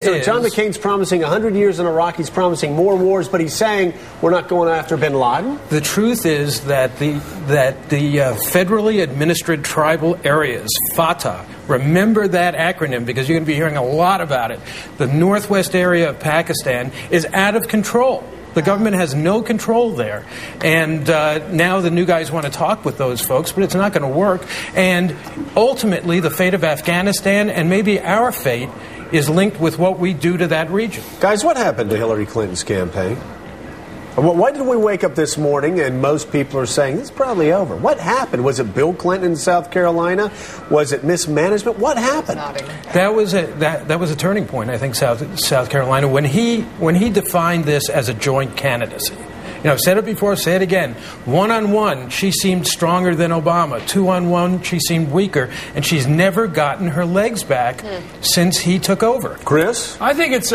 So John McCain's promising 100 years in Iraq. He's promising more wars, but he's saying we're not going after bin Laden. The truth is that the federally administered tribal areas, FATA, remember that acronym because you're going to be hearing a lot about it. The northwest area of Pakistan is out of control. The government has no control there. And now the new guys want to talk with those folks, but it's not going to work. And ultimately, the fate of Afghanistan and maybe our fate is linked with what we do to that region. Guys, what happened to Hillary Clinton's campaign? Why did we wake up this morning and most people are saying it's probably over? What happened? Was it Bill Clinton in South Carolina? Was it mismanagement? What happened? That was a turning point, I think, South Carolina, when he defined this as a joint candidacy. You know, I've said it before, say it again. One-on-one, she seemed stronger than Obama. Two-on-one, she seemed weaker. And she's never gotten her legs back since he took over. Chris? I think it's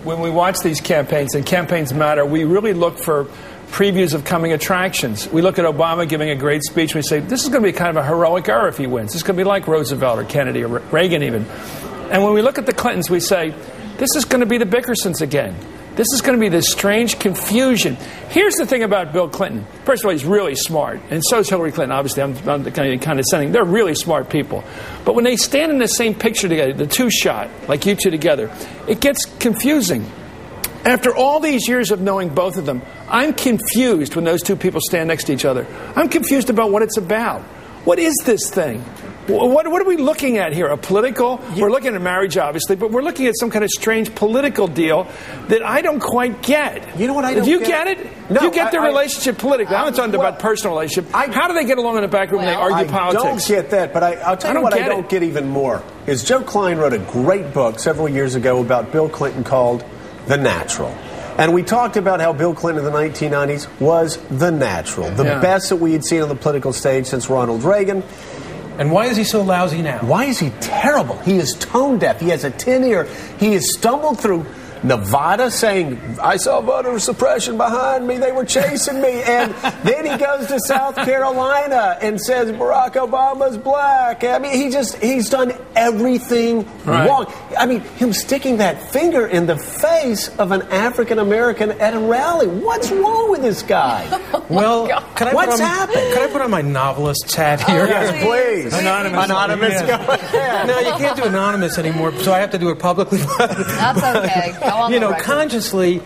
when we watch these campaigns, and campaigns matter, we really look for previews of coming attractions. We look at Obama giving a great speech, and we say, this is going to be kind of a heroic era if he wins. This is going to be like Roosevelt or Kennedy or Reagan even. And when we look at the Clintons, we say, this is going to be the Bickersons again. This is going to be this strange confusion. Here's the thing about Bill Clinton. First of all, he's really smart. And so is Hillary Clinton. Obviously, I'm kind of condescending. They're really smart people. But when they stand in the same picture together, the two-shot, like you two together, it gets confusing. After all these years of knowing both of them, I'm confused when those two people stand next to each other. I'm confused about what it's about. What is this thing? What are we looking at here? A political? We're looking at marriage, obviously, but we're looking at some kind of strange political deal that I don't quite get. You know what I don't get? Do you get it? No, you get the relationship politically. I'm not talking about personal relationship. How do they get along in the back room when they argue politics? I don't get that, but I'll tell you what I don't get even more is Joe Klein wrote a great book several years ago about Bill Clinton called The Natural. And we talked about how Bill Clinton in the 1990s was the natural, the best that we had seen on the political stage since Ronald Reagan. And why is he so lousy now? Why is he terrible? He is tone deaf. He has a tin ear. He has stumbled through Nevada saying, I saw voter suppression behind me. They were chasing me. And then he goes to South Carolina and says Barack Obama's black. I mean, he's done everything wrong. I mean, him sticking that finger in the face of an African American at a rally. What's wrong with this guy? Well, what's happened? Can I put on my novelist's hat here? Yes, please. Anonymous. Go ahead. No, you can't do anonymous anymore, so I have to do it publicly. That's okay. You know, consciously,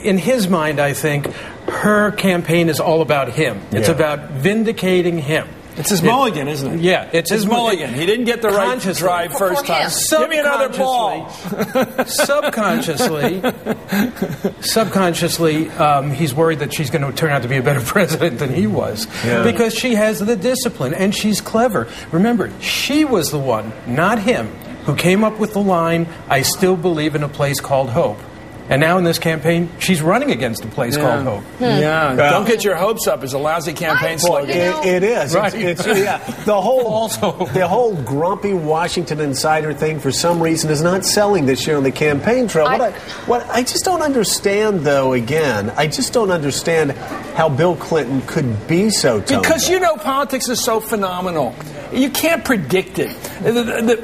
in his mind, I think, her campaign is all about him. It's about vindicating him. It's his mulligan, isn't it? Yeah, it's his mulligan. He didn't get the right to drive first time. Give me another ball. Subconsciously, he's worried that she's going to turn out to be a better president than he was. Yeah. Because she has the discipline, and she's clever. Remember, she was the one, not him, who came up with the line, I still believe in a place called hope. And now in this campaign, she's running against a place called hope. Yeah, don't get your hopes up is a lousy campaign slogan. It is. Right. The whole grumpy Washington insider thing, for some reason, is not selling this year on the campaign trail. What I just don't understand, though, I just don't understand how Bill Clinton could be so tone Because, politics is so phenomenal. You can't predict it.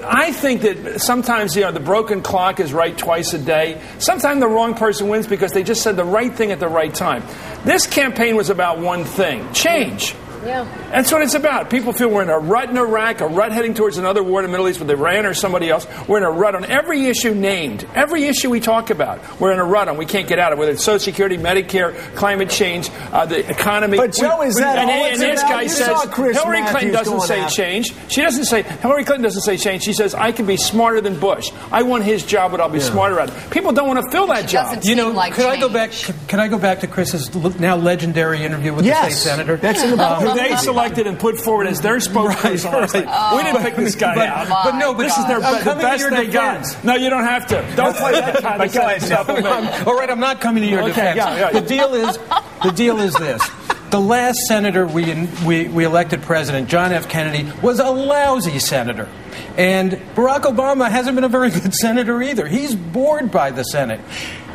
I think that sometimes, the broken clock is right twice a day. Sometimes the wrong person wins because they just said the right thing at the right time. This campaign was about one thing: change. Yeah. That's what it's about. People feel we're in a rut in Iraq, a rut heading towards another war in the Middle East with Iran or somebody else. We're in a rut on every issue named. Every issue we talk about, we're in a rut on. We can't get out of it, whether it's Social Security, Medicare, climate change, the economy. But, Joe, is that all it's this about? guy says, Hillary Clinton doesn't say change. Hillary Clinton doesn't say change. She says, I can be smarter than Bush. I want his job, but I'll be smarter at it. People don't want to fill that job. Can I go back to Chris's now legendary interview with the state senator? That's in the book. Who they selected and put forward as their spokesperson. Right. We didn't pick this guy out. But this is the best they got. No, you don't have to. Don't play that kind of stuff with me. All right, I'm not coming to your defense. Yeah. The deal is this. The last senator we elected president, John F. Kennedy, was a lousy senator. And Barack Obama hasn't been a very good senator either. He's bored by the Senate.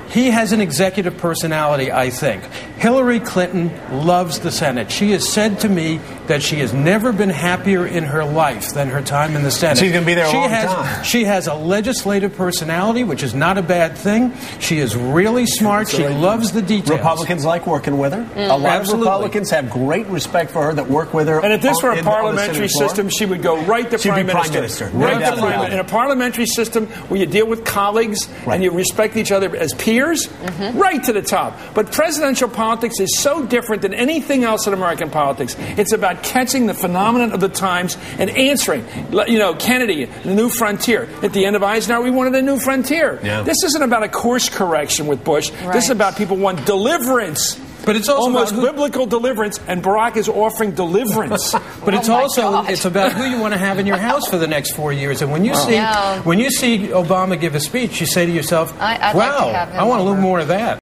He has an executive personality, I think. Hillary Clinton loves the Senate. She has said to me that she has never been happier in her life than her time in the Senate. She's going to be there a long time. She has a legislative personality, which is not a bad thing. She is really smart. She loves the details. Republicans like working with her. A lot of Republicans have great respect for her that work with her. And if this were a parliamentary system, she would go right to Prime Minister. Right to Prime Minister. In a parliamentary system where you deal with colleagues and you respect each other as peers, right to the top. But presidential politics is so different than anything else in American politics. It's about catching the phenomenon of the times and answering. You know, Kennedy, the new frontier. At the end of Eisenhower, we wanted a new frontier. Yeah. This isn't about a course correction with Bush. Right. This is about people want deliverance. But it's also almost biblical deliverance, and Barack is offering deliverance. But it's it's about who you want to have in your house for the next 4 years. And when you see Obama give a speech, you say to yourself, "Wow, I want a little more of that."